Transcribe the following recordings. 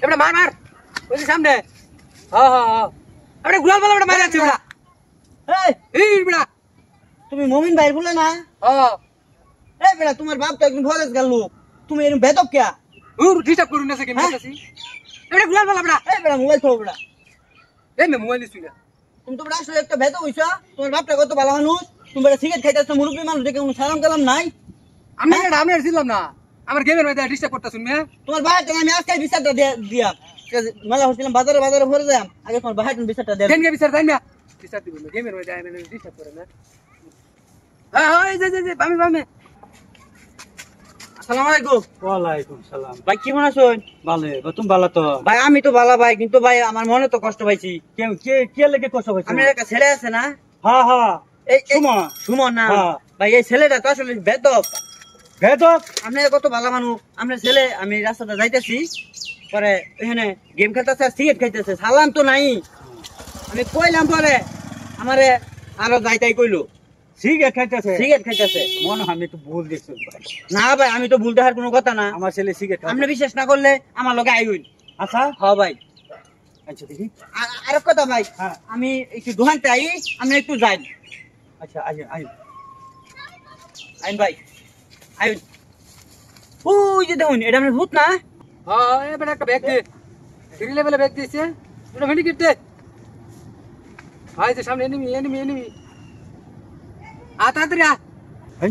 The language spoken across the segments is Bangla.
এবড়া মার মার ওই যে সামনে হ্যাঁ হ্যাঁ হ্যাঁ এবড়া গুলাল বলা এবড়া মার আছে এবড়া এই এবড়া তুমি মমিন ভাই বলে না হ্যাঁ এই বেটা তোমার বাপ তো একদম ফরেজ গেল লোক তুমি এরকম বেদক কে ওর ডিস্টার্ব করুন না সে গেম খেলতাছি এবড়া গুলাল বলা এবড়া এই বেটা মোবাইল থো বেটা এই মে মোবাইল দিছুই না তুমি তো বেটা আসলে একটা বেদক হইছো তোমার বাপটা কত ভালো মানুষ তুমি বেটা সিগারেট খাইতাছো মুরব্বি মানুষ দেখে কোনো সালাম কালাম নাই আমি এটা আমি ছিলাম না আমার গেমের মধ্যে ডিস্টার্ব করতাছুন মিয়া তোমার ভাই তো আমি আজকে বিচারটা দিয়া মেলা হচ্ছিলাম বাজারে বাজারে ভরে যাম আগে তোমার ভাই তুমি বিচারটা দেন গেম বিচার যাই না বিচার দিব না গেমের মধ্যে আমি ডিস্টার্ব করে না হ্যাঁ হ্যাঁ এই যে বামে বামে আসসালামু আলাইকুম ওয়ালাইকুম সালাম। ভাই কেমন আছেন? ভালো, তুমি ভালো তো? ভাই আমি তো ভালো ভাই, কিন্তু ভাই আমার মনে তো কষ্ট পাইছি। কে লেগে কষ্ট হয়েছে? আপনার একটা ছেলে আছে না? হ্যাঁ হ্যাঁ, এই সুমন। সুমন না হ্যাঁ। ভাই, এই ছেলেটা তো আসলে বেদক। বেদক? আপনি কত ভালো মানুষ। আপনার ছেলে, আমি রাস্তাটা যাইতেছি, পরে এখানে গেম খেলতেছে, সিগারেট খাইতেছে, সালাম তো নাই। আমি কইলাম, পরে আমারে আরো যাইতাই কইলো সিগারেট খাইতেছে। সিগারেট খাইতেছে। মনে হয় আমি একটু ভুল দেখছি ভাই। না ভাই, আমি তো ভুল দেখার কোনো কথা না। আমার ছেলে সিগারেট খায়। আপনি বিশ্বাস না করলে আমার লগে আইউন। আচ্ছা হ্যাঁ ভাই। আচ্ছা দেখি। আরেক কথা ভাই, হ্যাঁ। আমি একটু দোকানতে আই, আপনি একটু যাই। আচ্ছা আইন আইন ভাই, আইন। ওই যে দেখুন, এটা আপনার ভূত না? হ্যাঁ এবার একটা ব্যাগ দে, থ্রি লেভেলে ব্যাগ দিয়েছে, এটা মেডিকেট দে। ভাই যে সামনে এনিমি এনিমি এনিমি, তাড়াতাড়ি আ।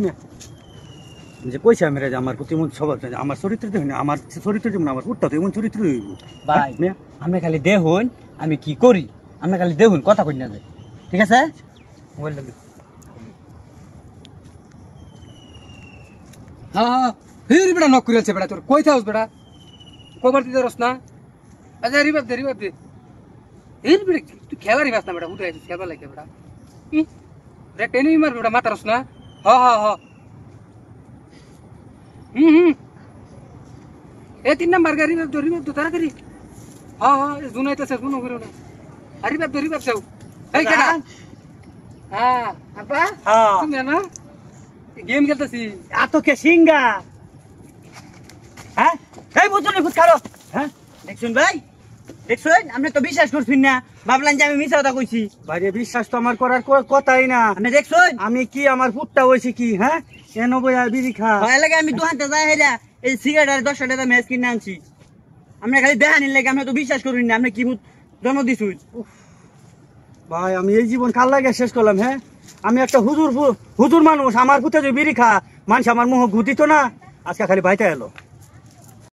না যে কইছে আমি যে আমার প্রতি মন স্বভাব, আমার চরিত্র দেখুন, আমার চরিত্র যেমন আমার উঠতে তো এমন চরিত্র হইব ভাই। আপনি খালি দেখুন আমি কি করি, আপনি খালি দেখুন, কথা কই না। ঠিক আছে? মোবাইল লাগবে। হ্যাঁ হির বেটা নক করেছে বেটা, তোর কই থাকস বেটা, কভার দিতে রস না। আচ্ছা রিভাইভ দে। হির বেটা তুই খেলারই বাস না বেটা, উঠে আছিস খেলবার লাগে বেটা। একটা এনিমি মারবে বেটা, মাথা রস না। হ্যাঁ এ 3 নাম্বার গাড়ি রিভাইভ দো তাড়াতাড়ি। হ্যাঁ জুন আইতাছে, জুন করো না। আর রিভাইভ দাও। এই কেডা? হ্যাঁ আপা, হ্যাঁ তুমি না গেম খেলতেছি। আতো কে সিঙ্গা? হ্যাঁ, এই বুঝুন ফুট খারো। হ্যাঁ দেখছুন ভাই, দেখছুন, আপনি তো বিশ্বাস করছেন না, ভাবলেন যে আমি মিছা কথা কইছি। বাইরে বিশ্বাস তো আমার করার কথাই না। আপনি দেখছুন আমি কি আমার ফুটটা হয়েছে কি? হ্যাঁ, 90 আর বিড়ি খা। হয় লাগে, আমি দোকানতে যাই হেরা এই সিগারেট আর 10 টাকা ম্যাচ কিনে আনছি। আপনি খালি দেখা নিন লাগে, আপনি তো বিশ্বাস করুন না, আপনি কি ভূত জন্ম দিছুন। ভাই আমি এই জীবন কাল লাগে শেষ করলাম। হ্যাঁ, আমি একটা হুজুর মানুষ, আমার পুতে যে বিড়ি খা মানুষ আমার মুখ ঘুতিত না, আজকে খালি বাইতে এলো।